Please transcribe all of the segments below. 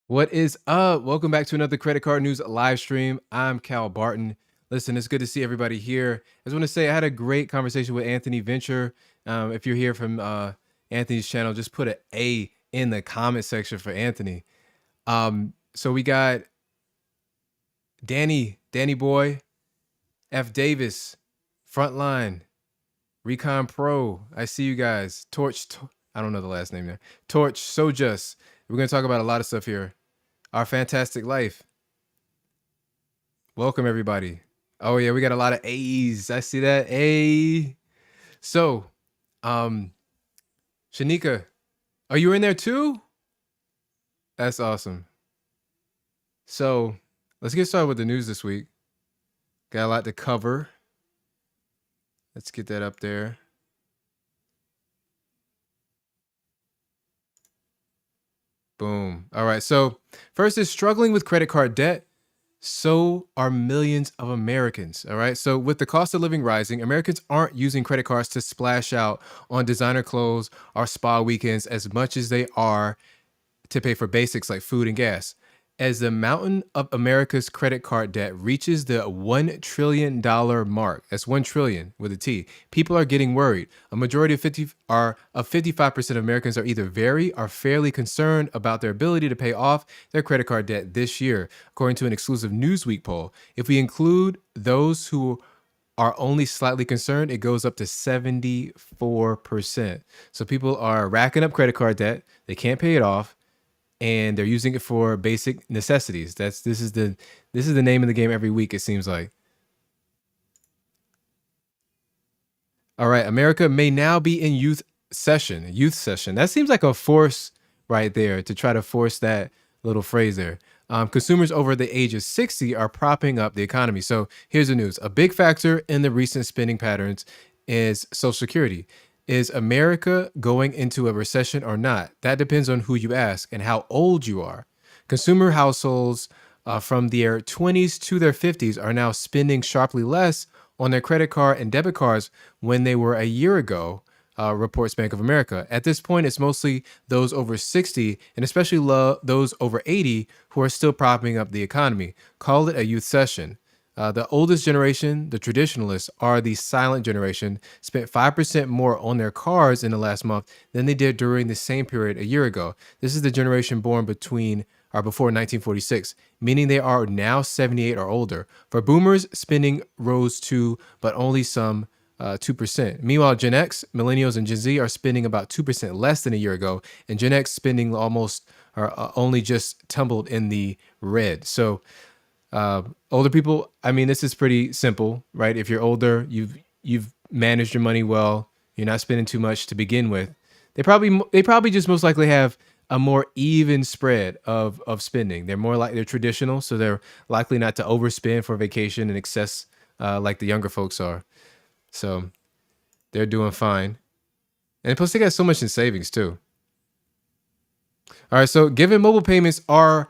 What is up? Welcome back to another Credit Card News live stream. I'm Cal Barton. Listen, it's good to see everybody here. I just want to say I had a great conversation with Anthony Venture. If you're here from Anthony's channel, just put an A in the comment section for Anthony. So we got Danny Boy, F Davis, Frontline, Recon Pro. I see you guys. Torch, I don't know the last name there. Torch, Sojas. We're going to talk about a lot of stuff here. Our Fantastic Life. Welcome, everybody. Oh, yeah, we got a lot of A's. I see that. A. So, Shanika, are you in there too? That's awesome. So, let's get started with the news this week. Got a lot to cover. Let's get that up there. Boom. All right. So first is struggling with credit card debt. So are millions of Americans. All right. So with the cost of living rising, Americans aren't using credit cards to splash out on designer clothes or spa weekends as much as they are to pay for basics like food and gas. As the mountain of America's credit card debt reaches the $1 trillion mark, that's 1 trillion with a T, people are getting worried. A majority of 55% of Americans are either very or fairly concerned about their ability to pay off their credit card debt this year, according to an exclusive Newsweek poll. If we include those who are only slightly concerned, it goes up to 74%. So people are racking up credit card debt, they can't pay it off, and they're using it for basic necessities. This is the name of the game every week, it seems like. All right, America may now be in youth session. That seems like a force right there to try to force that little phrase there. Consumers over the age of 60 are propping up the economy. So here's the news. A big factor in the recent spending patterns is Social Security. Is America going into a recession or not? That depends on who you ask and how old you are. Consumer households from their 20s to their 50s are now spending sharply less on their credit card and debit cards when they were a year ago, reports Bank of America. At this point, it's mostly those over 60 and especially those over 80 who are still propping up the economy. Call it a youth session. The oldest generation, the traditionalists, are the silent generation, spent 5% more on their cars in the last month than they did during the same period a year ago. This is the generation born between or before 1946, meaning they are now 78 or older. For boomers, spending rose too, but only some 2%. Meanwhile, Gen X, millennials, and Gen Z are spending about 2% less than a year ago, and Gen X spending almost or only just tumbled in the red. So older people, I mean, this is pretty simple, right? If you're older, you've managed your money well, you're not spending too much to begin with. They probably just most likely have a more even spread of spending. They're traditional, so they're likely not to overspend for vacation and excess like the younger folks are. So they're doing fine. And plus they got so much in savings too. All right, so given mobile payments are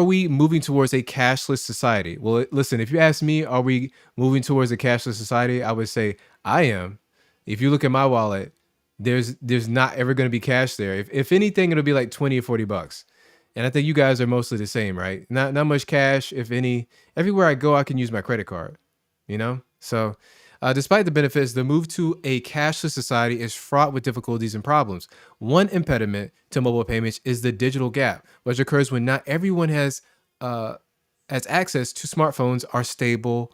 we moving towards a cashless society? Well, listen, if you ask me, are we moving towards a cashless society? I would say I am. If you look at my wallet, there's not ever going to be cash there. If anything, it'll be like 20 or 40 bucks. And I think you guys are mostly the same, right? Not much cash, if any. Everywhere I go, I can use my credit card, you know? So despite the benefits, the move to a cashless society is fraught with difficulties and problems. One impediment to mobile payments is the digital gap, which occurs when not everyone has access to smartphones or stable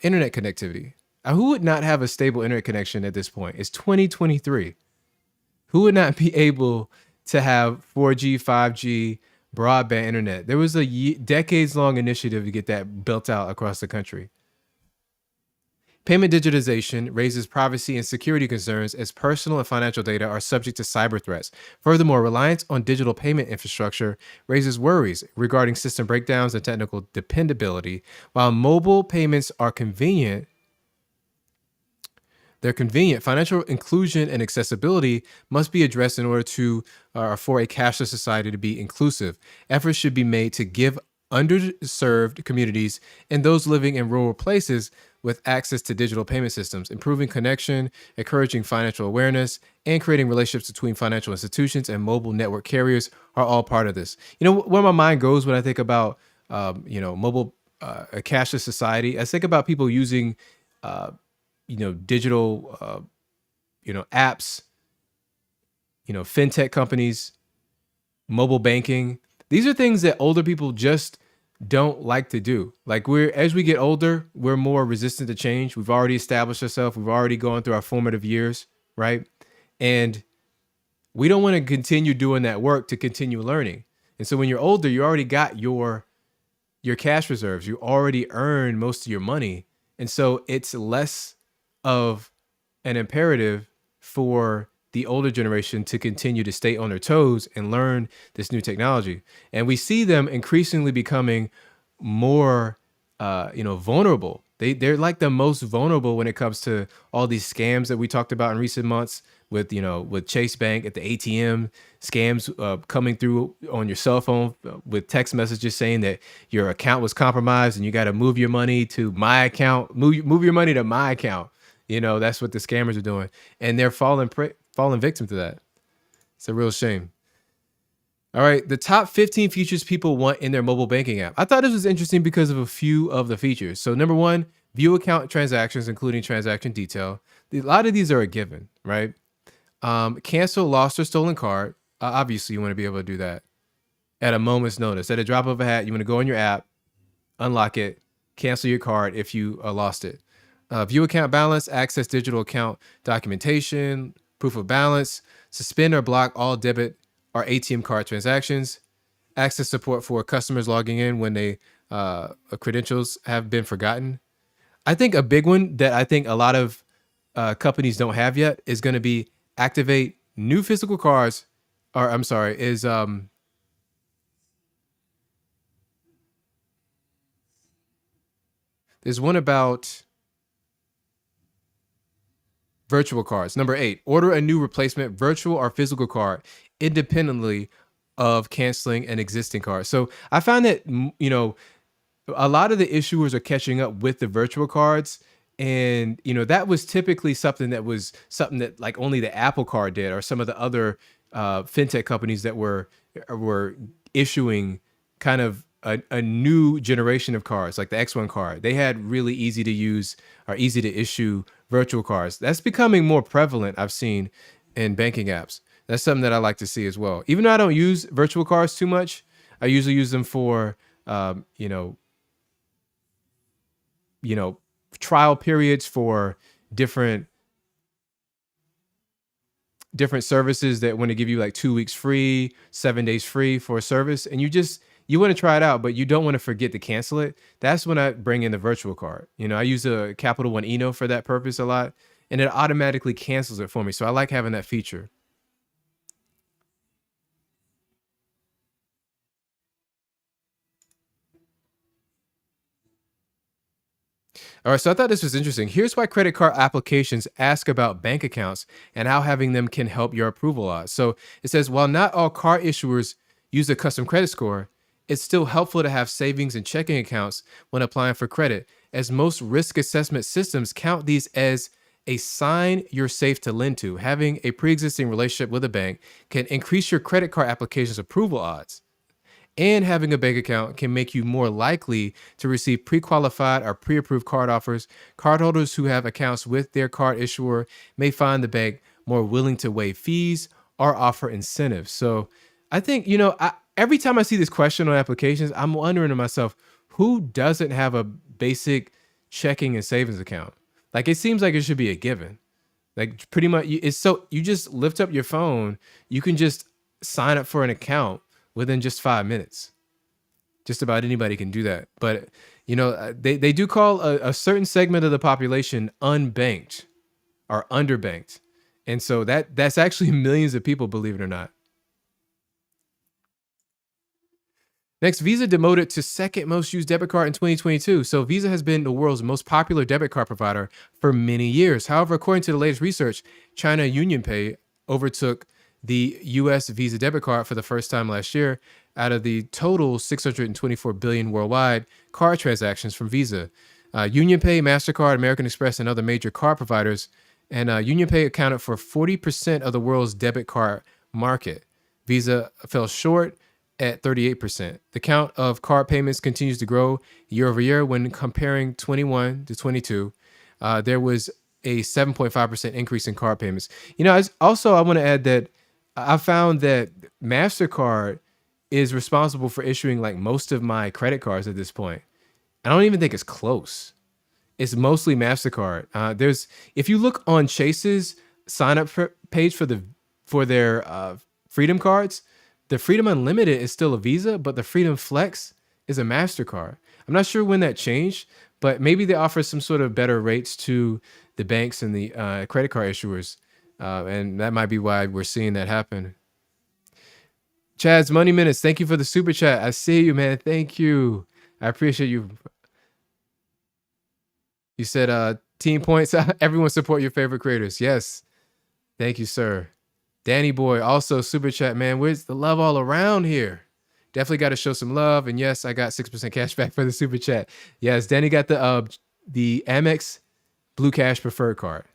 internet connectivity. Who would not have a stable internet connection at this point? It's 2023. Who would not be able to have 4G, 5G, broadband internet? There was a decades-long initiative to get that built out across the country. Payment digitization raises privacy and security concerns as personal and financial data are subject to cyber threats. Furthermore, reliance on digital payment infrastructure raises worries regarding system breakdowns and technical dependability. While mobile payments are convenient, financial inclusion and accessibility must be addressed in order for a cashless society to be inclusive. Efforts should be made to give underserved communities and those living in rural places with access to digital payment systems, improving connection, encouraging financial awareness, and creating relationships between financial institutions and mobile network carriers are all part of this. You know, where my mind goes when I think about, mobile, a cashless society, I think about people using, digital, apps, fintech companies, mobile banking. These are things that older people just don't like to do. Like as we get older, we're more resistant to change. We've already established ourselves. We've already gone through our formative years, right? And we don't want to continue doing that work to continue learning. And so when you're older, you already got your cash reserves. You already earned most of your money. And so it's less of an imperative for the older generation to continue to stay on their toes and learn this new technology. And we see them increasingly becoming more, vulnerable. They're like the most vulnerable when it comes to all these scams that we talked about in recent months with Chase Bank at the ATM, scams coming through on your cell phone with text messages saying that your account was compromised and you got to move your money to my account, move your money to my account. That's what the scammers are doing. And they're falling victim to that. It's a real shame. All right, the top 15 features people want in their mobile banking app. I thought this was interesting because of a few of the features. So number one, view account transactions, including transaction detail. A lot of these are a given, right? Cancel lost or stolen card. Obviously, you want to be able to do that at a moment's notice. At a drop of a hat, you want to go in your app, unlock it, cancel your card if you lost it. View account balance, access digital account documentation, proof of balance, suspend or block all debit or ATM card transactions, access support for customers logging in when they credentials have been forgotten. I think a big one that I think a lot of companies don't have yet is going to be activate new physical cards, or I'm sorry, is there's one about virtual cards. Number 8, order a new replacement virtual or physical card independently of canceling an existing card. So I found that, a lot of the issuers are catching up with the virtual cards And, that was typically something that like only the Apple Card did, or some of the other fintech companies that were issuing kind of a new generation of cards, like the X1 card. They had really easy to use or easy to issue virtual cards. That's becoming more prevalent, I've seen, in banking apps. That's something that I like to see as well. Even though I don't use virtual cards too much, I usually use them for, um, you know, you know, trial periods for different different services that want to give you like 2 weeks free, 7 days free for a service, and you want to try it out, but you don't want to forget to cancel it. That's when I bring in the virtual card. I use a Capital One Eno for that purpose a lot, and it automatically cancels it for me. So I like having that feature. All right, so I thought this was interesting. Here's why credit card applications ask about bank accounts and how having them can help your approval odds. So it says, while not all card issuers use a custom credit score, it's still helpful to have savings and checking accounts when applying for credit, as most risk assessment systems count these as a sign you're safe to lend to. Having a pre existing relationship with a bank can increase your credit card application's approval odds. And having a bank account can make you more likely to receive pre-qualified or pre-approved card offers. Cardholders who have accounts with their card issuer may find the bank more willing to waive fees or offer incentives. So I think, every time I see this question on applications, I'm wondering to myself, who doesn't have a basic checking and savings account? Like, it seems like it should be a given. Like, pretty much, you just lift up your phone, you can just sign up for an account within just 5 minutes. Just about anybody can do that. But, they do call a certain segment of the population unbanked or underbanked. And so that's actually millions of people, believe it or not. Next, Visa demoted to second most used debit card in 2022. So Visa has been the world's most popular debit card provider for many years. However, according to the latest research, China UnionPay overtook the US Visa debit card for the first time last year. Out of the total 624 billion worldwide card transactions from Visa, UnionPay, MasterCard, American Express, and other major card providers, and UnionPay accounted for 40% of the world's debit card market. Visa fell short at 38%. The count of card payments continues to grow year over year. When comparing 21 to 22, there was a 7.5% increase in card payments. I want to add that I found that MasterCard is responsible for issuing like most of my credit cards at this point. I don't even think it's close. It's mostly MasterCard. If you look on Chase's sign up page for their Freedom cards, the Freedom Unlimited is still a Visa, but the Freedom Flex is a MasterCard. I'm not sure when that changed, but maybe they offer some sort of better rates to the banks and the credit card issuers. And that might be why we're seeing that happen. Chad's Money Minutes, thank you for the super chat. I see you, man. Thank you. I appreciate you. You said team points. Everyone support your favorite creators. Yes. Thank you, sir. Danny Boy, also super chat, man. Where's the love all around here? Definitely got to show some love. And yes, I got 6% cash back for the super chat. Yes, Danny got the Amex Blue Cash Preferred card.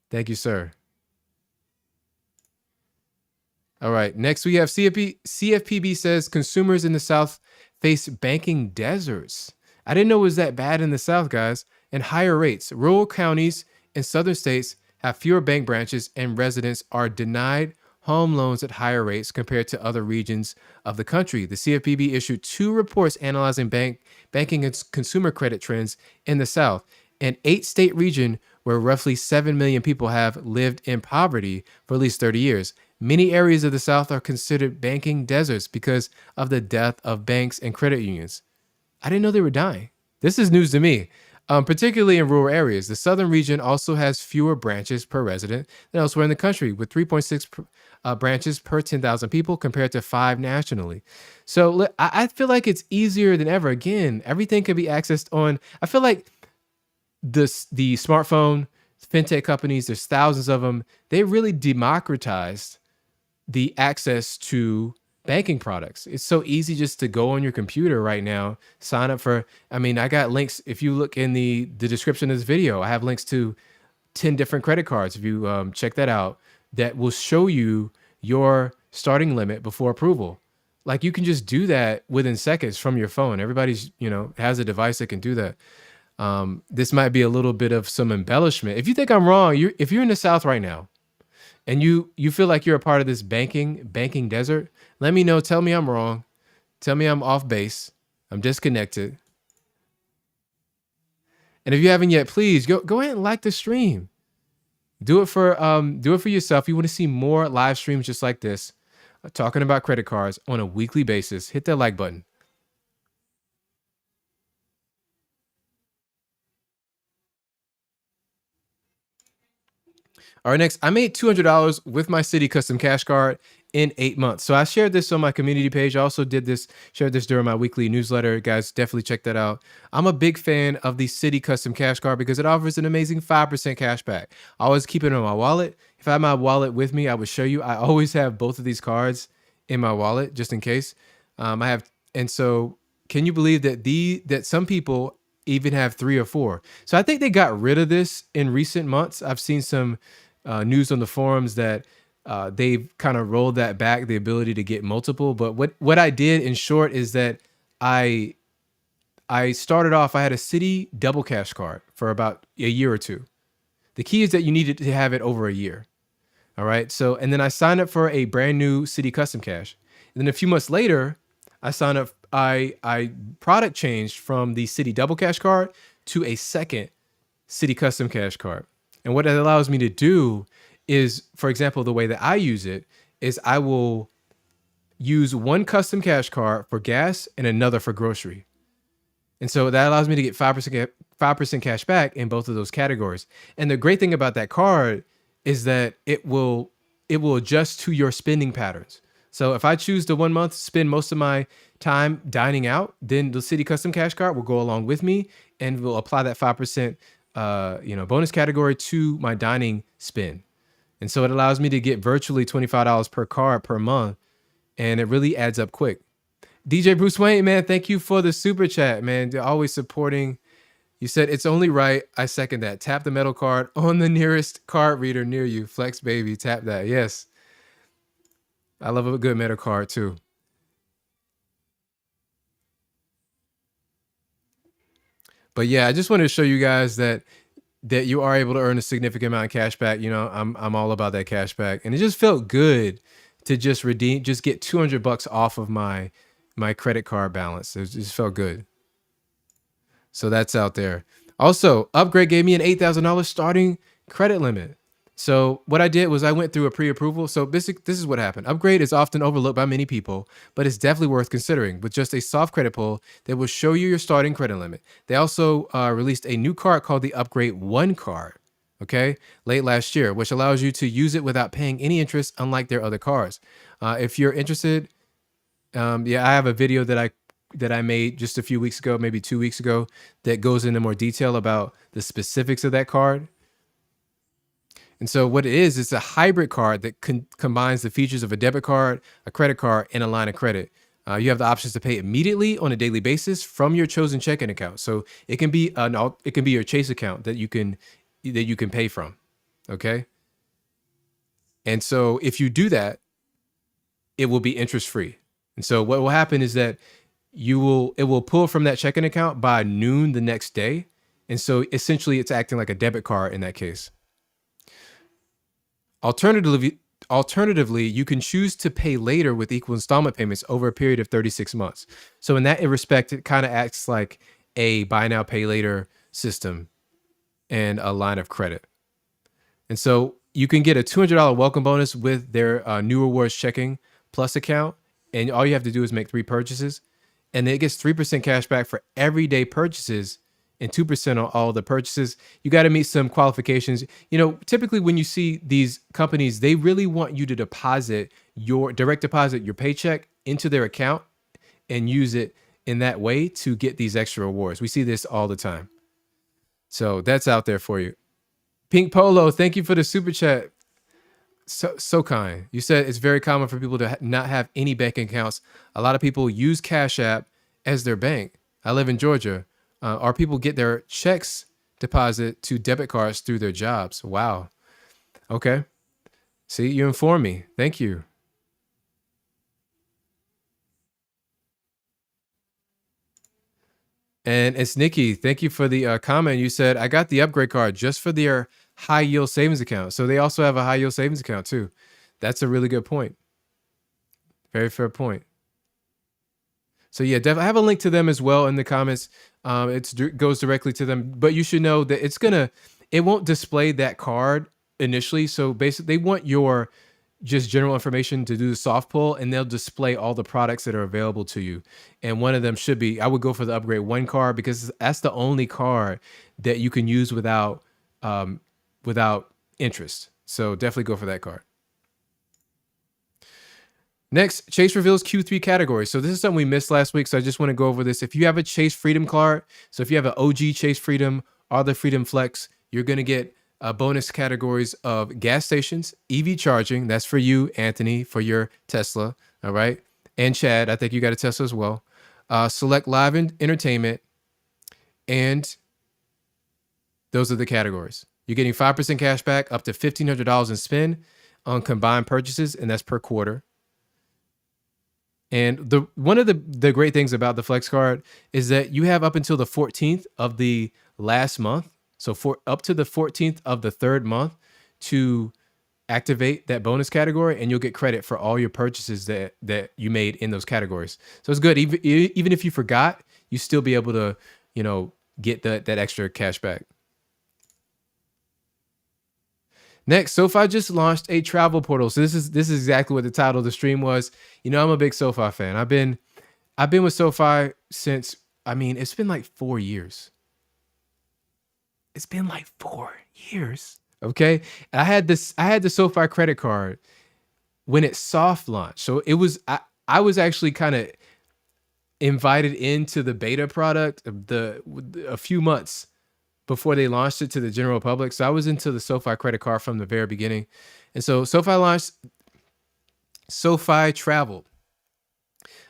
Thank you, sir. All right. Next, we have CFPB says consumers in the South face banking deserts. I didn't know it was that bad in the South, guys. And higher rates. Rural counties in southern states have fewer bank branches, and residents are denied home loans at higher rates compared to other regions of the country. The CFPB issued 2 reports analyzing banking and consumer credit trends in the South, an 8-state region where roughly 7 million people have lived in poverty for at least 30 years. Many areas of the South are considered banking deserts because of the death of banks and credit unions. I didn't know they were dying. This is news to me. Particularly in rural areas. The southern region also has fewer branches per resident than elsewhere in the country, with 3.6 branches per 10,000 people compared to 5 nationally. So I feel like it's easier than ever. Again, everything can be accessed on. I feel like the smartphone, fintech companies, there's thousands of them. They really democratized the access to banking products. It's so easy just to go on your computer right now, sign up for, I mean, I got links. If you look in the description of this video, I have links to 10 different credit cards. If you check that out, that will show you your starting limit before approval. Like you can just do that within seconds from your phone. Everybody's, has a device that can do that. This might be a little bit of some embellishment. If you think I'm wrong, if you're in the South right now and you feel like you're a part of this banking desert, let me know. Tell me I'm wrong. Tell me I'm off base. I'm disconnected. And if you haven't yet, please go ahead and like the stream. Do it for yourself. You want to see more live streams just like this, talking about credit cards on a weekly basis. Hit that like button. All right, next, I made $200 with my Citi Custom Cash Card in 8 months. So I shared this on my community page. I also shared this during my weekly newsletter. Guys, definitely check that out. I'm a big fan of the Citi Custom Cash Card because it offers an amazing 5% cash back. I always keep it in my wallet. If I have my wallet with me, I would show you. I always have both of these cards in my wallet just in case. And so can you believe that some people even have 3 or 4? So I think they got rid of this in recent months. I've seen some news on the forums that they've kind of rolled that back, the ability to get multiple. But what I did in short is that I started off, I had a Citi double cash card for about a year or two. The key is that you needed to have it over a year. All right. So, and then I signed up for a brand new Citi Custom Cash. And then a few months later, I signed up, I product changed from the Citi double cash card to a second Citi Custom Cash card. And what it allows me to do is, for example, the way that I use it is I will use one custom cash card for gas and another for grocery. And so that allows me to get 5% cash back in both of those categories. And the great thing about that card is that it will adjust to your spending patterns. So if I choose to 1 month spend most of my time dining out, then the Citi Custom Cash Card will go along with me and will apply that 5% bonus category to my dining spend. And so it allows me to get virtually $25 per card per month. And it really adds up quick. DJ Bruce Wayne, man, thank you for the super chat, man. You're always supporting. You said it's only right. I second that. Tap the metal card on the nearest card reader near you. Flex, baby. Tap that. Yes. I love a good metal card too. But yeah, I just wanted to show you guys that you are able to earn a significant amount of cash back. I'm all about that cash back. And it just felt good to just get $200 off of my credit card balance. It just felt good. So that's out there. Also, Upgrade gave me an $8,000 starting credit limit. So what I did was I went through a pre-approval. So this is what happened. Upgrade is often overlooked by many people, but it's definitely worth considering. With just a soft credit pull that will show you your starting credit limit. They also released a new card called the Upgrade One card, okay, late last year, which allows you to use it without paying any interest, unlike their other cards. If you're interested, I have a video that I made just a few weeks ago, maybe 2 weeks ago, that goes into more detail about the specifics of that card. And so what it is, it's a hybrid card that combines the features of a debit card, a credit card, and a line of credit. You have the options to pay immediately on a daily basis from your chosen checking account. So it can be your Chase account that you can pay from. Okay. And so if you do that, it will be interest free. And so what will happen is that it will pull from that checking account by noon the next day. And so essentially it's acting like a debit card in that case. Alternatively, you can choose to pay later with equal installment payments over a period of 36 months. So in that respect, it kind of acts like a buy now, pay later system and a line of credit. And so you can get a $200 welcome bonus with their New Rewards Checking Plus account. And all you have to do is make 3 purchases. And it gets 3% cash back for everyday purchases and 2% on all the purchases. You got to meet some qualifications. Typically when you see these companies, they really want you to direct deposit your paycheck into their account and use it in that way to get these extra rewards. We see this all the time. So that's out there for you. Pink Polo, thank you for the super chat. So kind. You said it's very common for people to not have any banking accounts. A lot of people use Cash App as their bank. I live in Georgia. Our people get their checks deposit to debit cards through their jobs. Wow. Okay. See, you informed me. Thank you. And it's Nikki. Thank you for the comment. You said, I got the upgrade card just for their high yield savings account. So they also have a high yield savings account too. That's a really good point. Very fair point. So yeah, I have a link to them as well in the comments. It goes directly to them, but you should know that it won't display that card initially. So basically, they want your just general information to do the soft pull, and they'll display all the products that are available to you. And one of them should be, I would go for the upgrade one card because that's the only card that you can use without interest. So definitely go for that card. Next, Chase reveals Q3 categories. So this is something we missed last week, so I just want to go over this. If you have a Chase Freedom card, so if you have an OG Chase Freedom or the Freedom Flex, you're going to get bonus categories of gas stations, EV charging. That's for you, Anthony, for your Tesla. All right. And Chad, I think you got a Tesla as well. Select live entertainment. And those are the categories. You're getting 5% cash back up to $1,500 in spend on combined purchases, and that's per quarter. And one of the great things about the Flex card is that you have up until the 14th of the last month. So up to the 14th of the third month to activate that bonus category, and you'll get credit for all your purchases that you made in those categories. So it's good. Even if you forgot, you still be able to, get that extra cash back. Next, SoFi just launched a travel portal. So this is exactly what the title of the stream was. I'm a big SoFi fan. I've been with SoFi since, it's been like 4 years. It's been like 4 years. Okay. I had the SoFi credit card when it soft launched. So it was, I was actually kind of invited into the beta product a few months before they launched it to the general public. So I was into the SoFi credit card from the very beginning. And so SoFi launched SoFi Travel,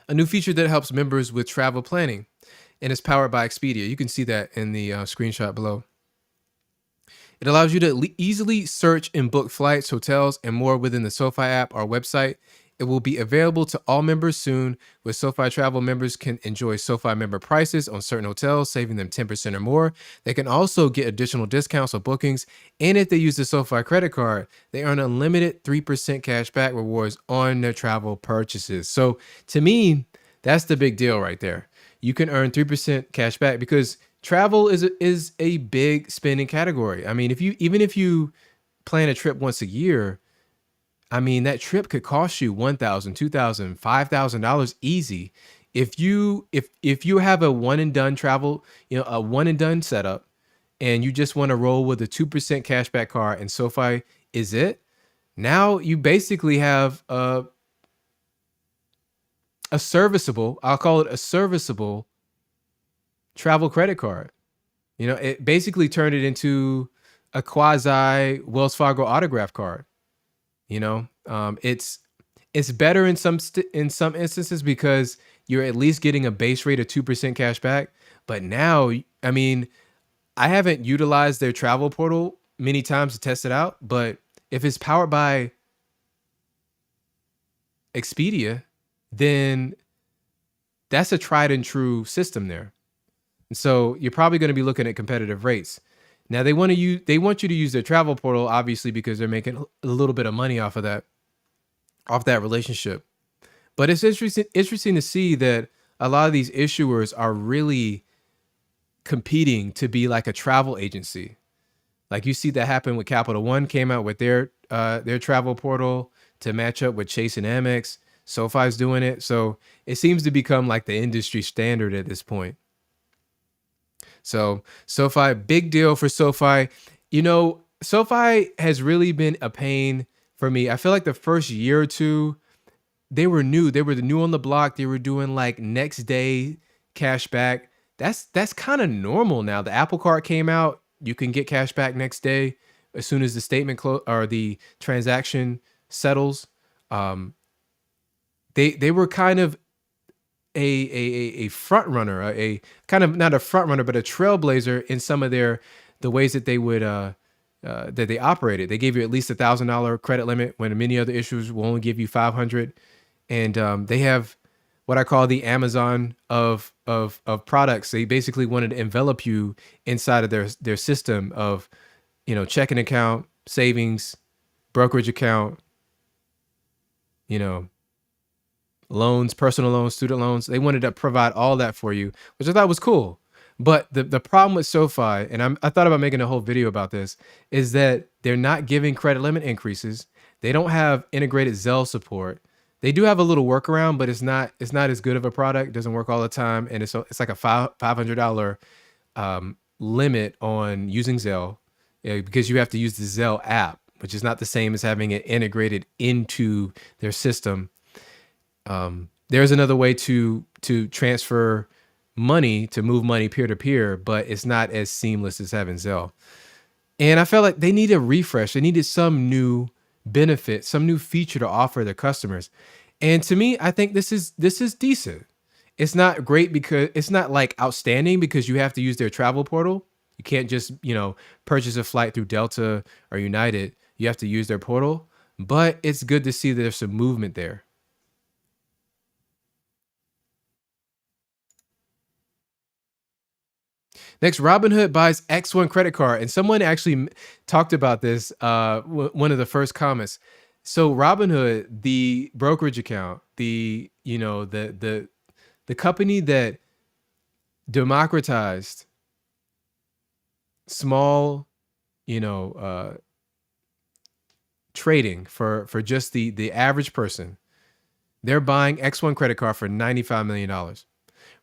a new feature that helps members with travel planning, and it's powered by Expedia. You can see that in the screenshot below. It allows you to easily search and book flights, hotels, and more within the SoFi app or website. It will be available to all members soon. With SoFi Travel, members can enjoy SoFi member prices on certain hotels, saving them 10% or more. They can also get additional discounts on bookings. And if they use the SoFi credit card, they earn unlimited 3% cash back rewards on their travel purchases. So to me, that's the big deal right there. You can earn 3% cash back because travel is a big spending category. Even if you plan a trip once a year, that trip could cost you $1,000, $2,000, $5,000 easy. If you have a one and done travel, a one and done setup, and you just want to roll with a 2% cashback card, and SoFi is it. Now you basically have a serviceable, I'll call it a serviceable travel credit card. It basically turned it into a quasi Wells Fargo autograph card. It's better in some instances because you're at least getting a base rate of 2% cash back. But now, I haven't utilized their travel portal many times to test it out. But if it's powered by Expedia, then that's a tried and true system there. And so you're probably going to be looking at competitive rates. Now they want you to use their travel portal, obviously, because they're making a little bit of money off that relationship. But it's interesting to see that a lot of these issuers are really competing to be like a travel agency. Like you see that happen with Capital One came out with their travel portal to match up with Chase and Amex. SoFi's doing it. So it seems to become like the industry standard at this point. So SoFi, big deal for SoFi. SoFi has really been a pain for me. I feel like the first year or two, they were new. They were the new on the block. They were doing like next day cash back. That's kind of normal now. The Apple Card came out. You can get cash back next day as soon as the statement or the transaction settles. Um, they were kind of a front runner, a kind of not a front runner, but a trailblazer in some of the ways that they would that they operated. They gave you at least $1,000 credit limit when many other issuers will only give you 500. And they have what I call the Amazon of products. They basically wanted to envelop you inside of their system of, checking account, savings, brokerage account, you know, loans, personal loans, student loans. They wanted to provide all that for you, which I thought was cool. But the problem with SoFi, and I thought about making a whole video about this, is that they're not giving credit limit increases. They don't have integrated Zelle support. They do have a little workaround, but it's not as good of a product. It doesn't work all the time, and it's like a $500 limit on using Zelle, because you have to use the Zelle app, which is not the same as having it integrated into their system. There's another way to transfer money, to move money peer to peer, but it's not as seamless as having Zelle. And I felt like they need a refresh. They needed some new benefit, some new feature to offer their customers. And to me, I think this is decent. It's not great because it's not like outstanding because you have to use their travel portal. You can't just, purchase a flight through Delta or United. You have to use their portal, but it's good to see that there's some movement there. Next, Robinhood buys X1 credit card, and someone actually talked about this. One of the first comments. So Robinhood, the brokerage account, the company that democratized small, trading for just the average person, they're buying X1 credit card for $95 million.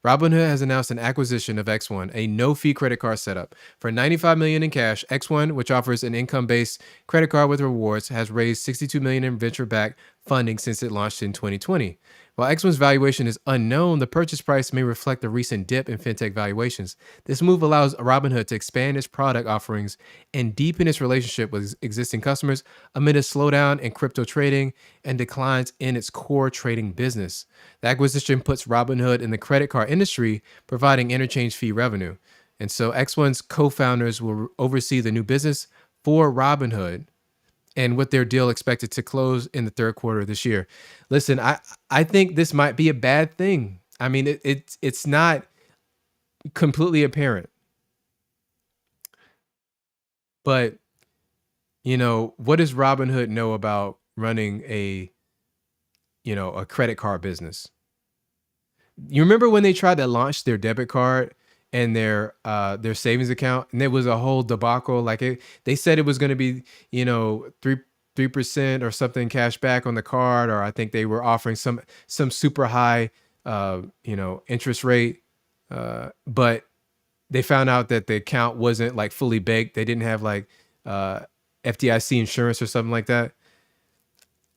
Robinhood has announced an acquisition of X1, a no-fee credit card setup. For $95 million in cash, X1, which offers an income-based credit card with rewards, has raised $62 million in venture-backed funding since it launched in 2020. While X1's valuation is unknown, the purchase price may reflect the recent dip in fintech valuations. This move allows Robinhood to expand its product offerings and deepen its relationship with existing customers amid a slowdown in crypto trading and declines in its core trading business. The acquisition puts Robinhood in the credit card industry, providing interchange fee revenue. And so X1's co-founders will oversee the new business for Robinhood, and with their deal expected to close in the third quarter of this year. Listen, I think this might be a bad thing. I mean, it's not completely apparent. But, what does Robinhood know about running a credit card business? You remember when they tried to launch their debit card and their savings account, and there was a whole debacle. Like they said it was going to be 3% or something cash back on the card, or I think they were offering some super high interest rate, but they found out that the account wasn't like fully baked. They didn't have like FDIC insurance or something like that.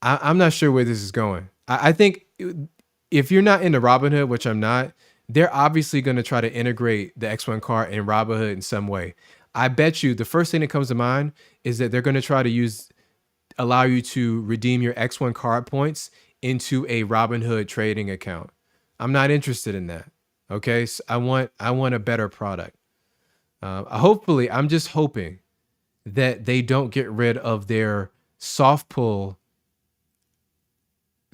I'm not sure where this is going. I think if you're not into Robinhood, which I'm not, they're obviously going to try to integrate the X1 card in Robinhood in some way. I bet you the first thing that comes to mind is that they're going to try to allow you to redeem your X1 card points into a Robinhood trading account. I'm not interested in that. Okay, so I want a better product. Hopefully, I'm just hoping that they don't get rid of their soft pull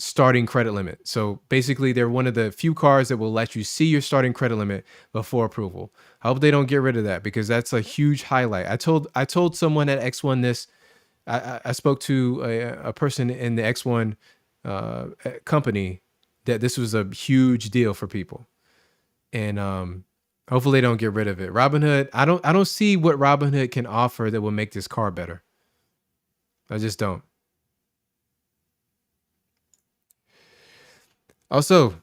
starting credit limit. So basically, they're one of the few cards that will let you see your starting credit limit before approval. I hope they don't get rid of that, because that's a huge highlight. I told someone at X1 this. I spoke to a person in the X1 company that this was a huge deal for people, and hopefully they don't get rid of it. Robinhood, I don't see what Robinhood can offer that will make this card better. I just don't. Also,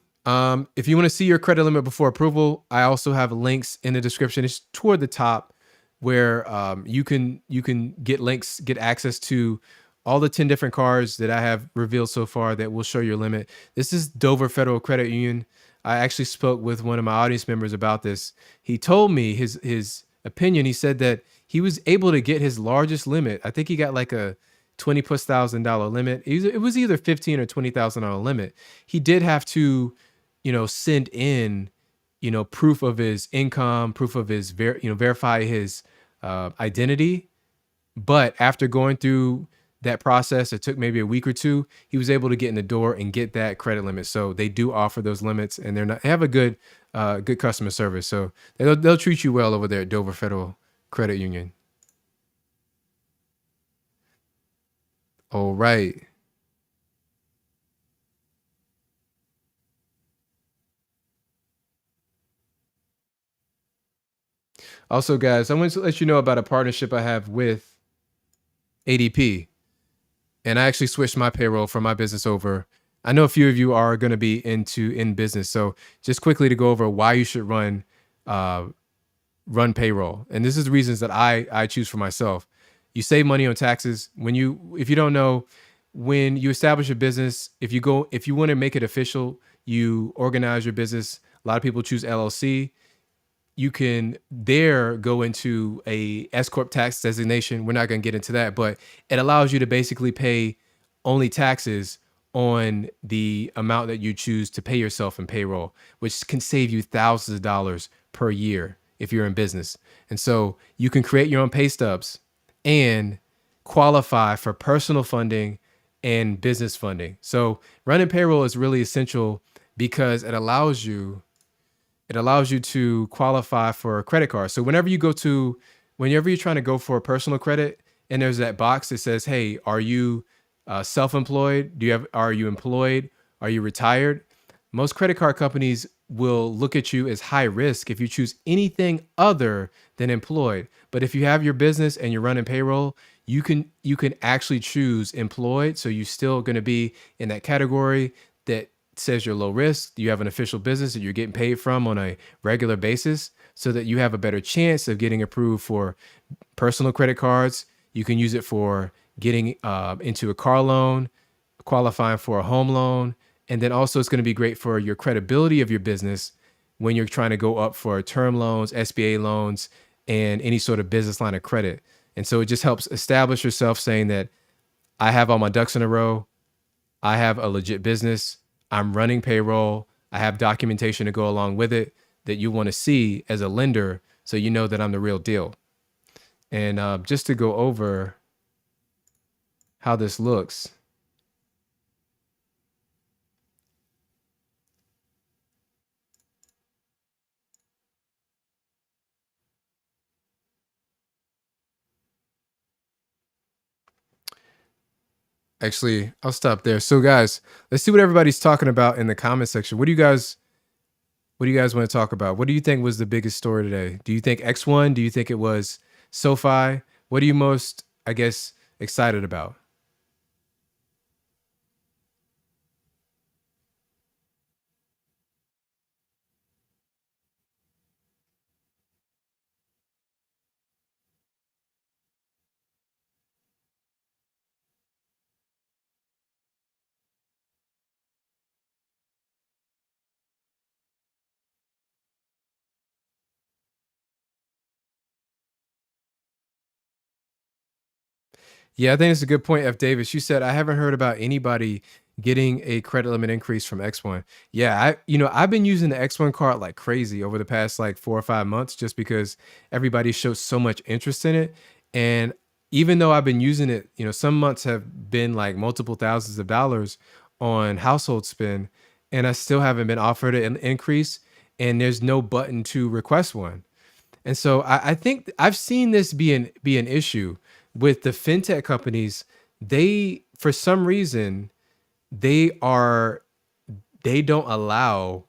if you want to see your credit limit before approval, I also have links in the description. It's toward the top where you can get access to all the 10 different cards that I have revealed so far that will show your limit. This is Dover Federal Credit Union. I actually spoke with one of my audience members about this. He told me his opinion. He said that he was able to get his largest limit. I think he got like a $20,000+ limit. It was either $15,000 or $20,000 limit. He did have to, send in, proof of his income, proof of his, verify his identity. But after going through that process, it took maybe a week or two, he was able to get in the door and get that credit limit. So they do offer those limits, and they have a good customer service. So they'll treat you well over there at Dover Federal Credit Union. All right. Also, guys, I want to let you know about a partnership I have with ADP. And I actually switched my payroll from my business over. I know a few of you are going to be in business. So just quickly to go over why you should uh, run payroll. And this is the reasons that I choose for myself. You save money on taxes. If you don't know, when you establish a business, if you want to make it official, you organize your business. A lot of people choose LLC. You can there go into a S corp tax designation. We're not going to get into that, but it allows you to basically pay only taxes on the amount that you choose to pay yourself in payroll, which can save you thousands of dollars per year if you're in business. And so you can create your own pay stubs and qualify for personal funding and business funding. So running payroll is really essential because it allows you to qualify for a credit card. So whenever you're trying to go for a personal credit, and there's that box that says, "Hey, are you self-employed? Are you employed? Are you retired?" Most credit card companies will look at you as high risk if you choose anything other than employed. But if you have your business and you're running payroll, you can actually choose employed. So you're still going to be in that category that says you're low risk. You have an official business that you're getting paid from on a regular basis, so that you have a better chance of getting approved for personal credit cards. You can use it for getting into a car loan, qualifying for a home loan. And then also it's going to be great for your credibility of your business when you're trying to go up for term loans, SBA loans, and any sort of business line of credit. And so it just helps establish yourself saying that I have all my ducks in a row. I have a legit business. I'm running payroll. I have documentation to go along with it that you want to see as a lender, so you know that I'm the real deal. And just to go over how this looks. Actually, I'll stop there. So guys, let's see what everybody's talking about in the comment section. What do you guys want to talk about? What do you think was the biggest story today? Do you think X1? Do you think it was SoFi? What are you most, I guess, excited about? Yeah, I think it's a good point, F. Davis. You said I haven't heard about anybody getting a credit limit increase from X1. Yeah, I've been using the X1 card like crazy over the past like 4 or 5 months, just because everybody shows so much interest in it. And even though I've been using it, some months have been like multiple thousands of dollars on household spend, and I still haven't been offered an increase. And there's no button to request one. And so I think I've seen this be an issue with the fintech companies. They, for some reason, they are they don't allow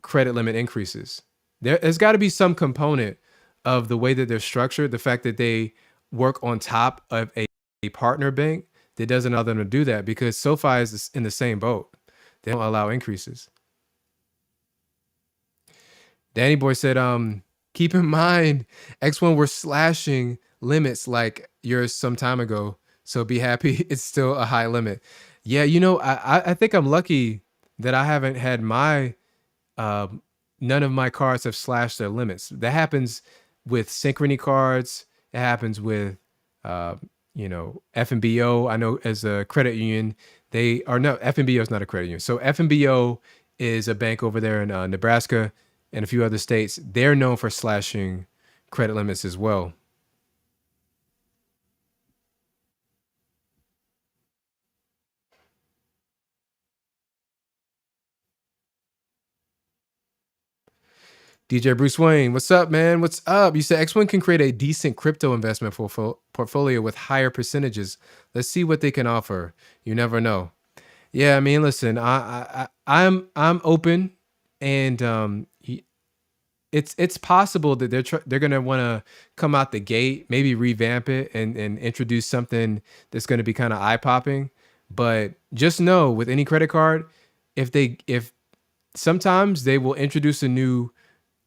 credit limit increases. There's got to be some component of the way that they're structured, the fact that they work on top of a partner bank that doesn't allow them to do that, because SoFi is in the same boat. They don't allow increases. Danny Boy said, keep in mind, X1 were slashing limits like yours some time ago. So be happy it's still a high limit. Yeah, I think I'm lucky that I haven't had um, none of my cards have slashed their limits. That happens with Synchrony cards. It happens with, uh, FNBO, I know as a credit union, they are no FNBO is not a credit union. So FNBO is a bank over there in Nebraska and a few other states. They're known for slashing credit limits as well. DJ Bruce Wayne, what's up, man? What's up? You said X1 can create a decent crypto investment portfolio with higher percentages. Let's see what they can offer. You never know. Yeah, I mean, listen, I'm open, and it's possible that they're gonna want to come out the gate, maybe revamp it and introduce something that's gonna be kind of eye popping. But just know, with any credit card, if sometimes they will introduce a new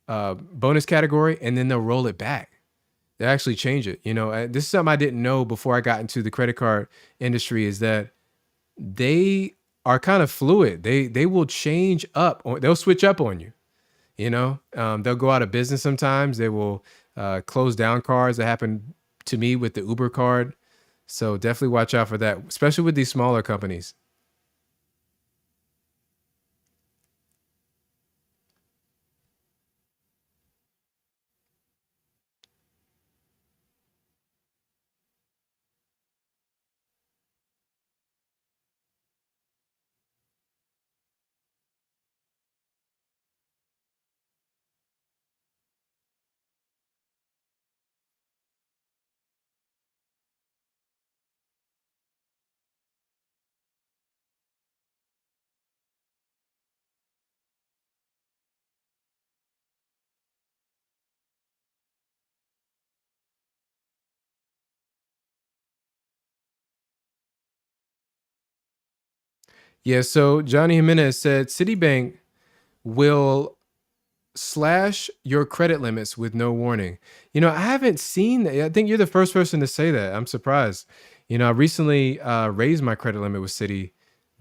bonus category and then they'll roll it back. They actually change it. This is something I didn't know before I got into the credit card industry, is that they are kind of fluid. They will change up, or they'll switch up on you. They'll go out of business sometimes. They will close down cards. That happened to me with the Uber card. So definitely watch out for that, especially with these smaller companies. Yeah, so Johnny Jimenez said Citibank will slash your credit limits with no warning. I haven't seen that. I think you're the first person to say that. I'm surprised. I recently raised my credit limit with Citi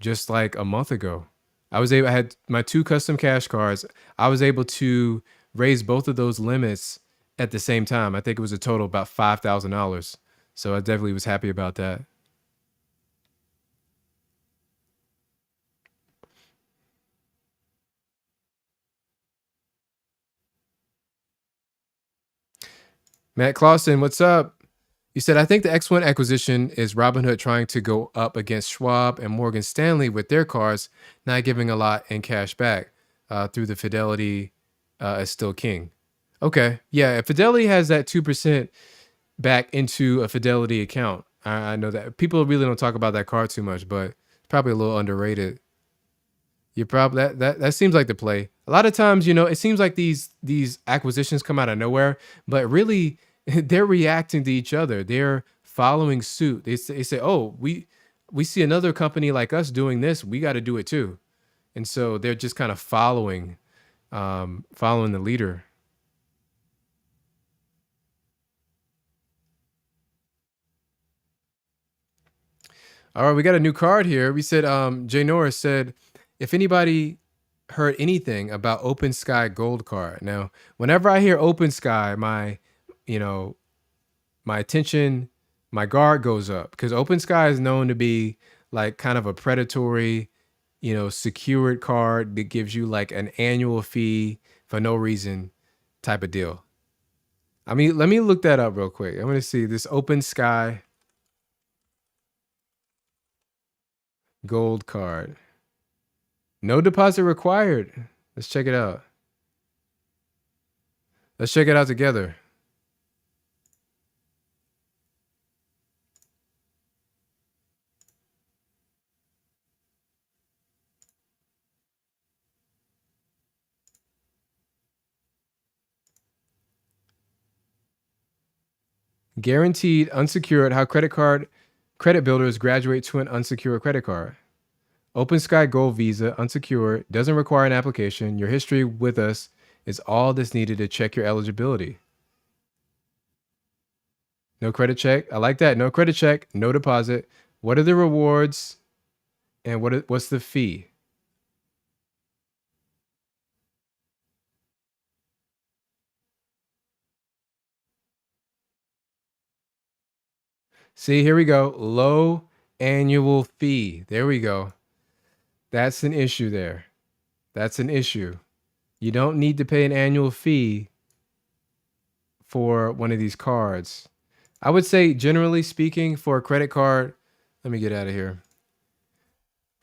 just like a month ago. I had my two custom cash cards. I was able to raise both of those limits at the same time. I think it was a total about $5,000. So I definitely was happy about that. Matt Clausen, what's up? You said, I think the X1 acquisition is Robinhood trying to go up against Schwab and Morgan Stanley with their cards, not giving a lot in cash back through the Fidelity as still king. Okay. Yeah. If Fidelity has that 2% back into a Fidelity account, I know that people really don't talk about that card too much, but it's probably a little underrated. You probably that seems like the play. A lot of times, it seems like these acquisitions come out of nowhere, but really they're reacting to each other. They're following suit. They say, "Oh, we see another company like us doing this. We got to do it too." And so they're just kind of following the leader. All right, we got a new card here. We said, Jay Norris said, if anybody heard anything about Open Sky Gold card. Now, whenever I hear Open Sky, you know, my attention, my guard goes up, because Open Sky is known to be like kind of a predatory, secured card that gives you like an annual fee for no reason type of deal. I mean, let me look that up real quick. I'm going to see this Open Sky Gold card. No deposit required. Let's check it out. Let's check it out together. Guaranteed unsecured, how credit builders graduate to an unsecured credit card. Open Sky Gold Visa, unsecured, doesn't require an application. Your history with us is all that's needed to check your eligibility. No credit check. I like that. No credit check, no deposit. What are the rewards and what's the fee? See, here we go. Low annual fee. There we go. That's an issue there. That's an issue. You don't need to pay an annual fee for one of these cards. I would say, generally speaking, for a credit card, let me get out of here.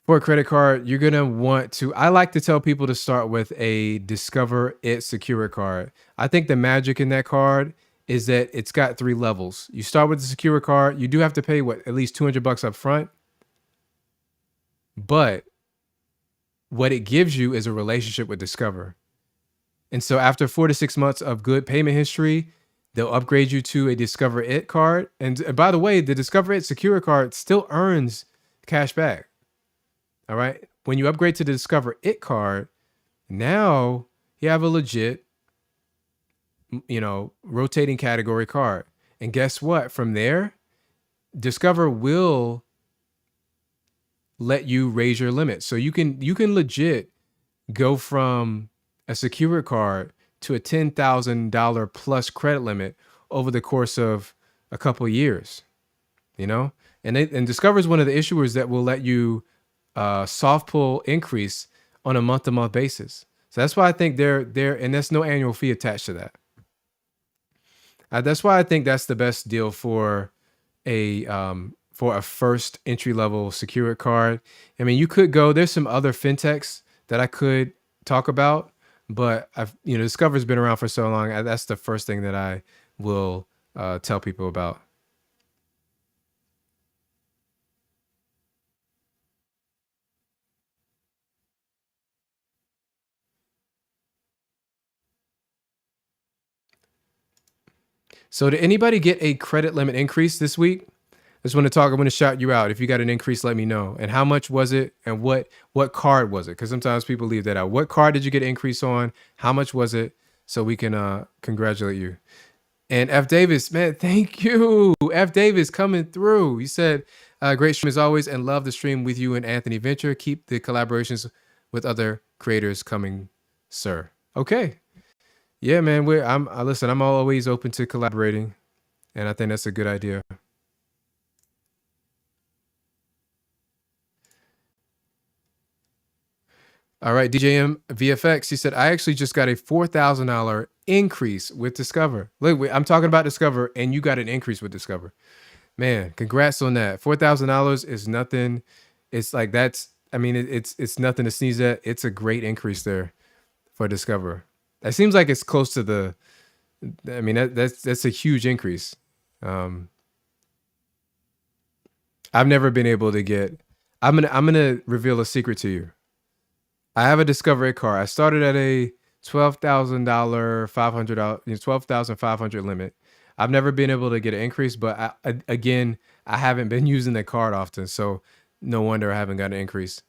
For a credit card, you're going to want to, I like to tell people to start with a Discover It Secure card. I think the magic in that card is that it's got 3 levels. You start with the Secure card. You do have to pay at least $200 up front. But what it gives you is a relationship with Discover. And so after 4 to 6 months of good payment history, they'll upgrade you to a Discover It card. And by the way, the Discover It Secure card still earns cash back. All right. When you upgrade to the Discover It card, now you have a legit, rotating category card. And guess what? From there, Discover will let you raise your limit. So you can legit go from a secure card to a $10,000 plus credit limit over the course of a couple of years, and Discover is one of the issuers that will let you soft pull increase on a month-to-month basis. So that's why I think they're and there's no annual fee attached to that. That's why I think that's the best deal for a first entry-level secure card. I mean, you could go, there's some other fintechs that I could talk about, but Discover's been around for so long. That's the first thing that I will tell people about. So did anybody get a credit limit increase this week? I just want to talk. I'm going to shout you out. If you got an increase, let me know. And how much was it? And what card was it? Because sometimes people leave that out. What card did you get an increase on? How much was it? So we can congratulate you. And F. Davis, man, thank you. F. Davis coming through. You said, great stream as always, and love the stream with you and Anthony Venture. Keep the collaborations with other creators coming, sir. Okay. Yeah, man. Listen, I'm always open to collaborating, and I think that's a good idea. All right, DJM VFX, he said, I actually just got a $4,000 increase with Discover. Look, I'm talking about Discover, and you got an increase with Discover. Man, congrats on that. $4,000 is nothing. It's like it's nothing to sneeze at. It's a great increase there for Discover. That seems like it's close to that's a huge increase. I've never been able to get. I'm gonna reveal a secret to you. I have a Discover It card. I started at a $12,000, $12,500 limit. I've never been able to get an increase, but I haven't been using that card often, so no wonder I haven't got an increase.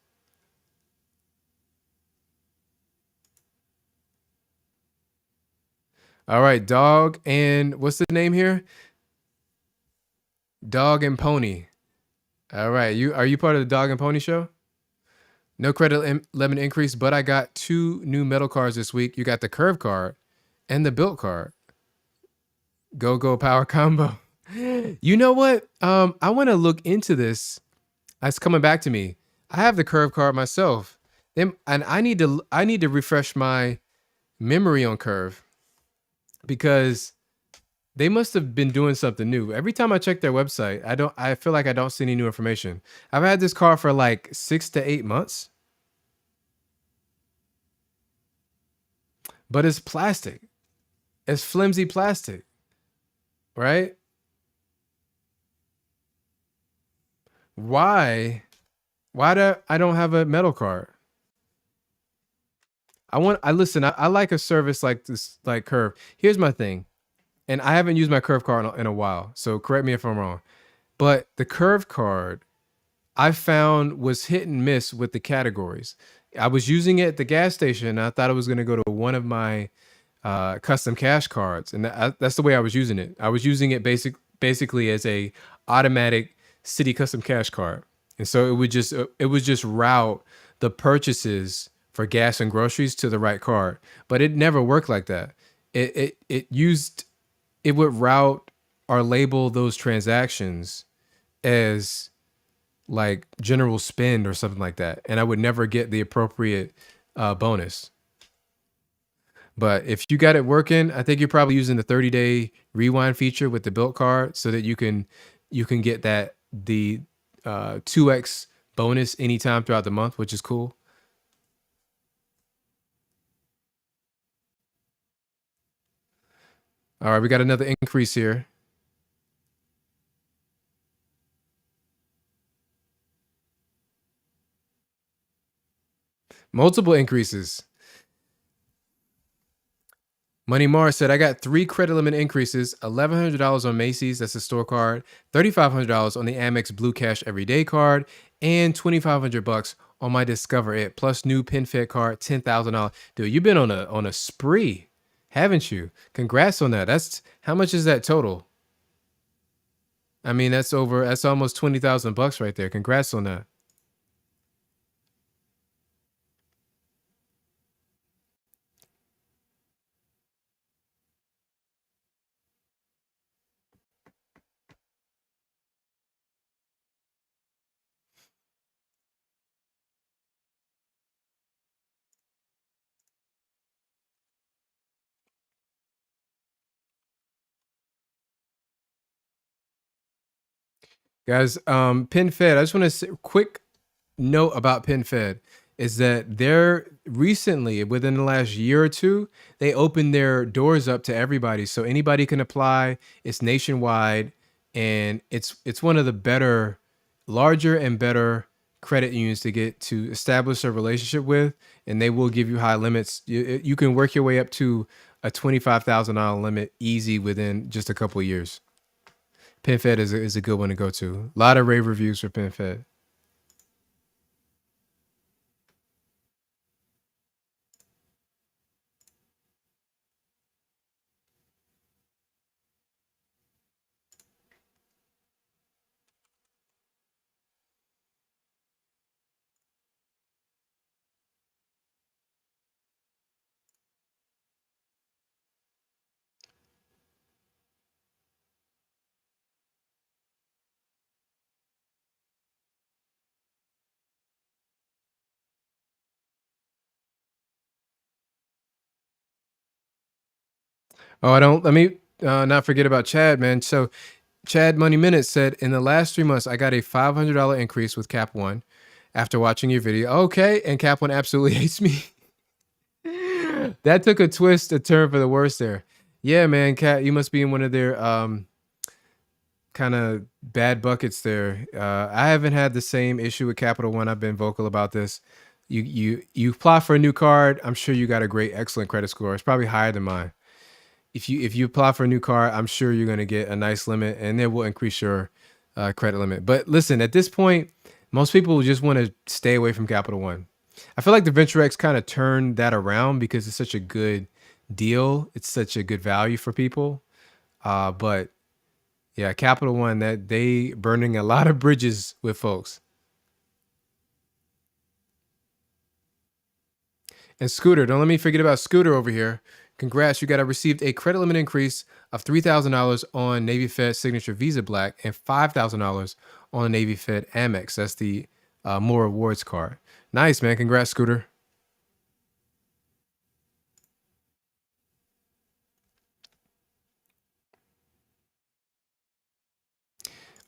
All right, Dog and what's the name here? Dog and Pony. All right, are you part of the Dog and Pony show? No credit limit increase, but I got 2 new metal cards this week. You got the Curve card and the Built card. Go power combo. You know what? I want to look into this. It's coming back to me. I have the Curve card myself, and I need to refresh my memory on Curve because they must have been doing something new. Every time I check their website, I feel like I don't see any new information. I've had this car for like 6 to 8 months. But it's plastic. It's flimsy plastic. Right? Why do I don't have a metal card? I like a service like this, like Curve. Here's my thing. And I haven't used my Curve card in a while, so correct me if I'm wrong. But the Curve card I found was hit and miss with the categories. I was using it at the gas station, and I thought it was going to go to one of my custom cash cards, and that's the way I was using it. I was using it basically as a automatic city custom cash card, and so it would just route the purchases for gas and groceries to the right card. But it never worked like that. It would route or label those transactions as like general spend or something like that, and I would never get the appropriate bonus. But if you got it working, I think you're probably using the 30-day rewind feature with the built card so that you can get the 2x bonus anytime throughout the month, which is cool. All right, we got another increase here. Multiple increases. Money Mars said, I got 3 credit limit increases, $1,100 on Macy's, that's a store card, $3,500 on the Amex Blue Cash Everyday card, and $2,500 on my Discover It, plus new PinFed card, $10,000. Dude, you've been on a spree, haven't you? Congrats on that. That's how much is that total? I mean, that's almost $20,000 right there. Congrats on that. Guys, PinFed, I just want to say quick note about PinFed is that they're recently, within the last year or two, they opened their doors up to everybody. So anybody can apply. It's nationwide, and it's one of the better, larger and better credit unions to get to establish a relationship with, and they will give you high limits. You can work your way up to a $25,000 limit easy within just a couple of years. PinFed is a good one to go to. A lot of rave reviews for PinFed. Oh, I don't. Let me not forget about Chad, man. So Chad Money Minutes said, in the last 3 months, I got a $500 increase with Cap One after watching your video. Okay, and Cap One absolutely hates me. That took a turn for the worse there. Yeah, man, Cat, you must be in one of their kind of bad buckets there. I haven't had the same issue with Capital One. I've been vocal about this. You apply for a new card. I'm sure you got a great, excellent credit score. It's probably higher than mine. If you apply for a new car, I'm sure you're going to get a nice limit, and it will increase your credit limit. But listen, at this point, most people just want to stay away from Capital One. I feel like the Venture X kind of turned that around because it's such a good deal. It's such a good value for people. But yeah, Capital One, that they burning a lot of bridges with folks. And Scooter, don't let me forget about Scooter over here. Congrats, you got received a credit limit increase of $3,000 on Navy Fed Signature Visa Black and $5,000 on the Navy Fed Amex. That's the More Rewards card. Nice, man. Congrats, Scooter.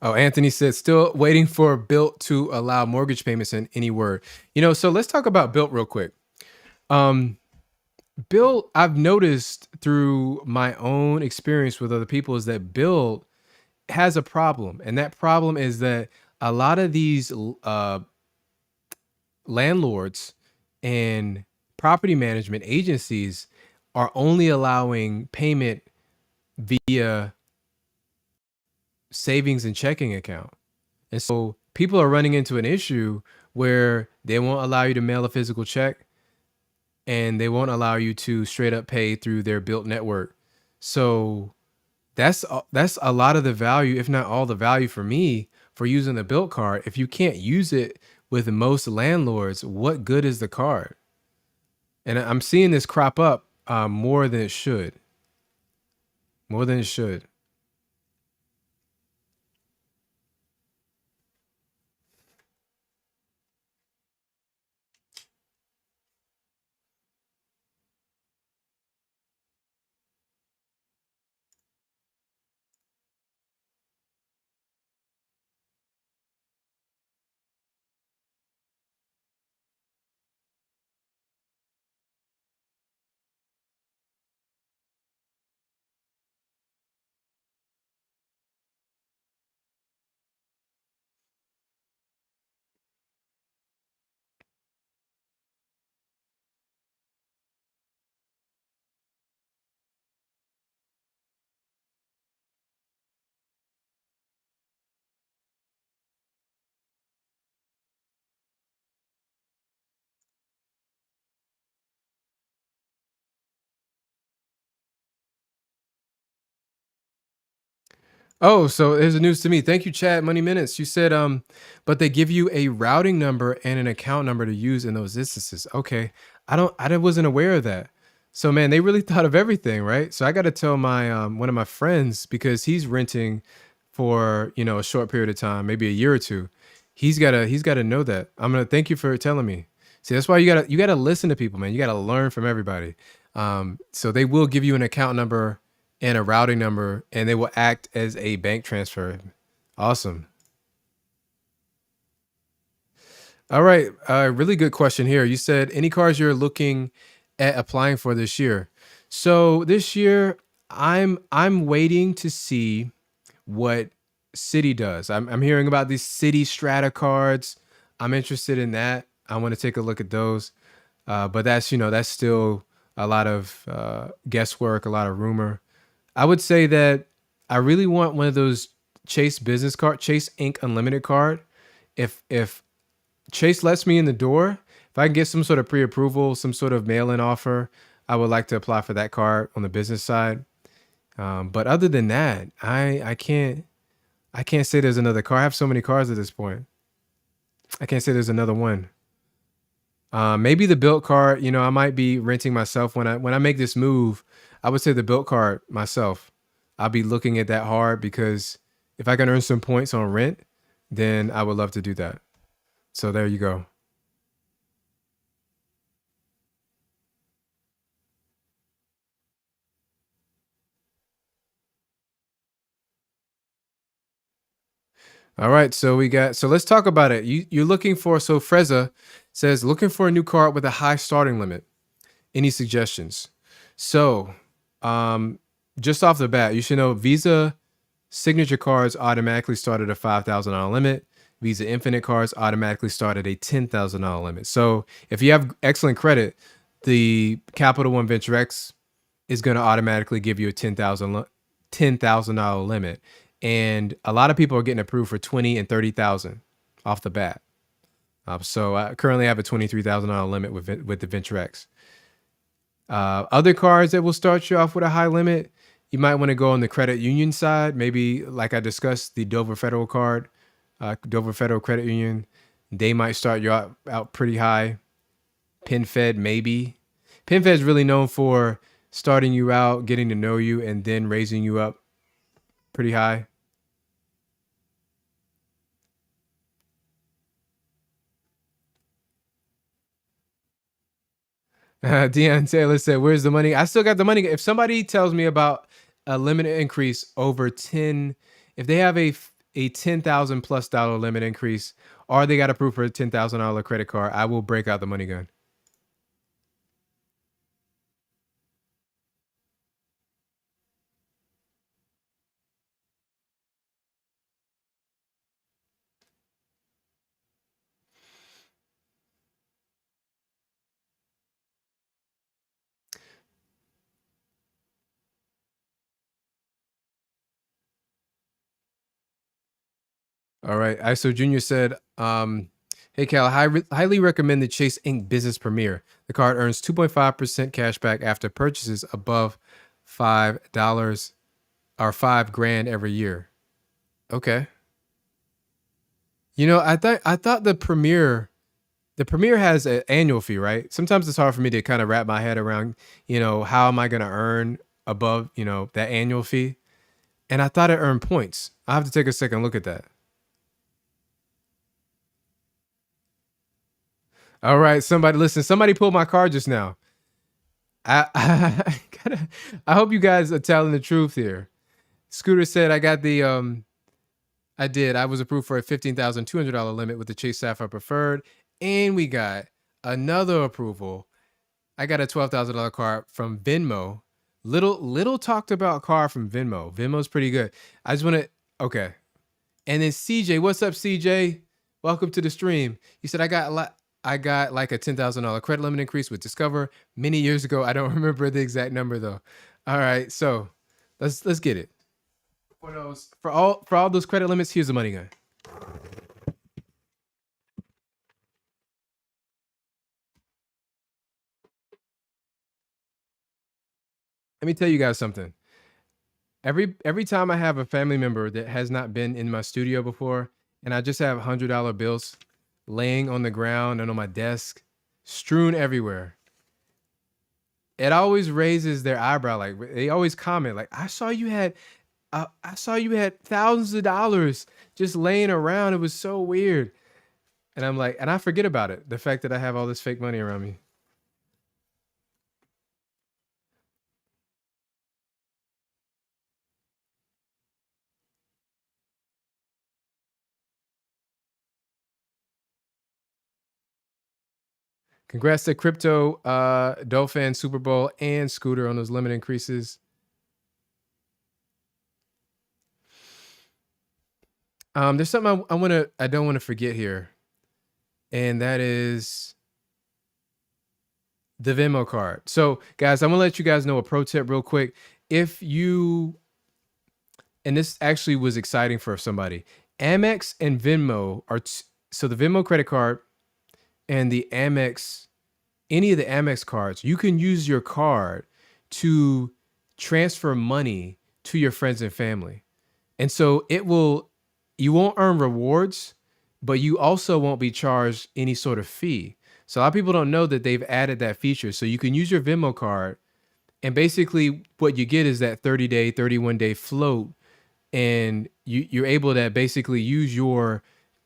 Oh, Anthony said, still waiting for Built to allow mortgage payments in any word. So let's talk about Built real quick. Built, I've noticed through my own experience with other people is that Built has a problem. And that problem is that a lot of these landlords and property management agencies are only allowing payment via savings and checking account. And so people are running into an issue where they won't allow you to mail a physical check, and they won't allow you to straight up pay through their Built network. So that's a lot of the value, if not all the value for me for using the Built card. If you can't use it with most landlords, what good is the card? And I'm seeing this crop up more than it should. More than it should. Oh, so here's the news to me. Thank you, Chad Money Minutes. You said, but they give you a routing number and an account number to use in those instances. Okay. Wasn't aware of that. So man, they really thought of everything, right? So I got to tell my one of my friends because he's renting for, a short period of time, maybe a year or two. He's gotta know that. I'm gonna thank you for telling me. See, that's why you gotta listen to people, man. You gotta learn from everybody. So they will give you an account number and a routing number, and they will act as a bank transfer. Awesome. All right. Really good question here. You said any cars you're looking at applying for this year. So this year, I'm waiting to see what City does. I'm hearing about these City Strata cards. I'm interested in that. I want to take a look at those. But that's still a lot of guesswork, a lot of rumor. I would say that I really want one of those Chase business card, Chase Inc. Unlimited card. If Chase lets me in the door, if I can get some sort of pre-approval, some sort of mail-in offer, I would like to apply for that card on the business side. But other than that, I can't say there's another car. I have so many cars at this point. I can't say there's another one. Maybe the built card. I might be renting myself when I make this move. I would say the built card myself. I'll be looking at that hard because if I can earn some points on rent, then I would love to do that. So there you go. All right, so let's talk about it. You're looking for so Freza says looking for a new car with a high starting limit. Any suggestions? So, um, just off the bat, you should know Visa Signature cards automatically start at a $5,000 limit. Visa Infinite cards automatically start at a $10,000 limit. So if you have excellent credit, the Capital One Venture X is going to automatically give you a $10,000 limit, and a lot of people are getting approved for 20 and 30,000 off the bat. So I currently have a $23,000 limit with the Venture X. Other cards that will start you off with a high limit, you might want to go on the credit union side. Maybe, like I discussed, the Dover Federal card, Dover Federal Credit Union. They might start you out pretty high. PenFed, maybe. PenFed is really known for starting you out, getting to know you, and then raising you up pretty high. Deion Taylor said, "Where's the money?" I still got the money. If somebody tells me about a limit increase over 10, if they have a 10,000 plus dollar limit increase, or they got approved for a $10,000 credit card, I will break out the money gun. All right. ISO Junior said, "Hey Cal, highly recommend the Chase Inc. Business Premier. The card earns 2.5% cash back after purchases above $5 or 5 grand every year." Okay. I thought the Premier has an annual fee, right? Sometimes it's hard for me to kind of wrap my head around, how am I going to earn above, that annual fee? And I thought it earned points. I have to take a second look at that. All right, somebody listen. Somebody pulled my card just now. I hope you guys are telling the truth here. Scooter said I got the I did. I was approved for a $15,200 limit with the Chase Sapphire Preferred, and we got another approval. I got a $12,000 card from Venmo. Little talked about card from Venmo. Venmo's pretty good. I just want to okay. And then CJ, what's up, CJ? Welcome to the stream. You said I got like a $10,000 credit limit increase with Discover many years ago. I don't remember the exact number though. All right, so let's get it. For all those credit limits, here's the money gun. Let me tell you guys something. Every time I have a family member that has not been in my studio before, and I just have $100 bills laying on the ground and on my desk, strewn everywhere, it always raises their eyebrow. Like they always comment, like, I saw you had thousands of dollars just laying around. It was so weird." And I'm like, and I forget about it. The fact that I have all this fake money around me. Congrats to Crypto, Dolphin, Super Bowl, and Scooter on those limit increases. There's something I don't want to forget here, and that is the Venmo card. So, guys, I'm gonna let you guys know a pro tip real quick. If you, and this actually was exciting for somebody, Amex and Venmo are so the Venmo credit card and the Amex, any of the Amex cards, you can use your card to transfer money to your friends and family. And so you won't earn rewards, but you also won't be charged any sort of fee. So a lot of people don't know that they've added that feature. So you can use your Venmo card, and basically what you get is that 30-day, 31-day float, and you're able to basically use your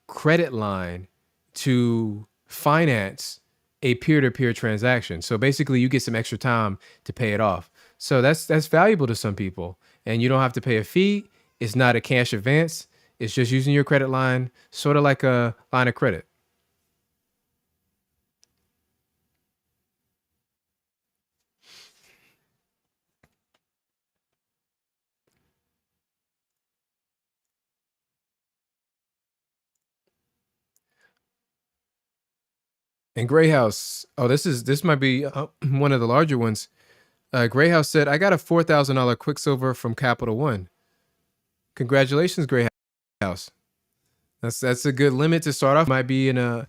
credit line to finance a peer-to-peer transaction. So basically you get some extra time to pay it off. So that's valuable to some people, and you don't have to pay a fee. It's not a cash advance. It's just using your credit line, sort of like a line of credit. And Gray House, oh, this might be one of the larger ones. Gray House said, "I got a $4,000 Quicksilver from Capital One. Congratulations, Gray House. That's a good limit to start off. Might be in a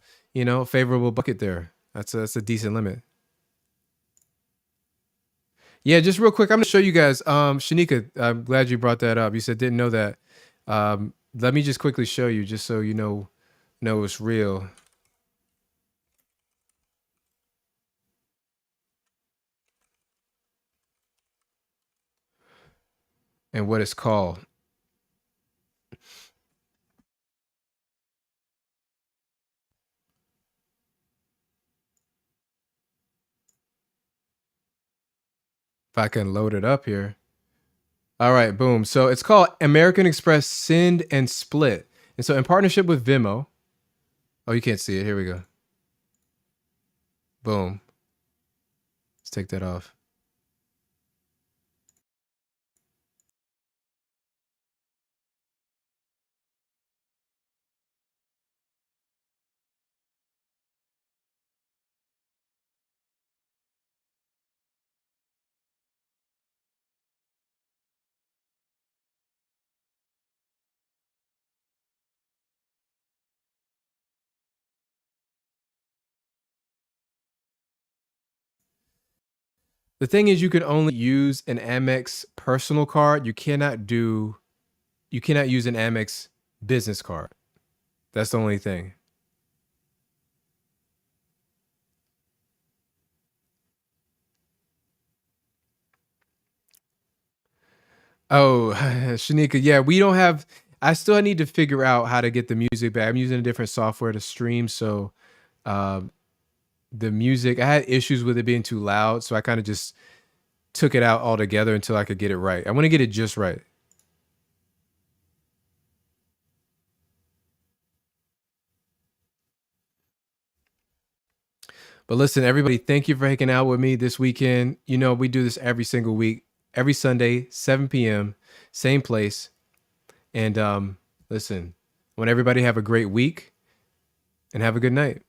favorable bucket there. That's a decent limit." Yeah, just real quick, I'm gonna show you guys. Shanika, I'm glad you brought that up. You said didn't know that. Let me just quickly show you, just so you know it's real. And what it's called. If I can load it up here. All right, boom. So it's called American Express Send and Split. And so in partnership with Venmo. Oh, you can't see it. Here we go. Boom. Let's take that off. The thing is, you can only use an Amex personal card. You cannot use an Amex business card. That's the only thing. Oh, Shanika, yeah, we don't have. I still need to figure out how to get the music back. I'm using a different software to stream, so um, the music. I had issues with it being too loud, so I kind of just took it out altogether until I could get it right. I want to get it just right. But listen, everybody, thank you for hanging out with me this weekend. You know, we do this every single week, every Sunday, 7 p.m., same place. And listen, I want everybody to have a great week and have a good night.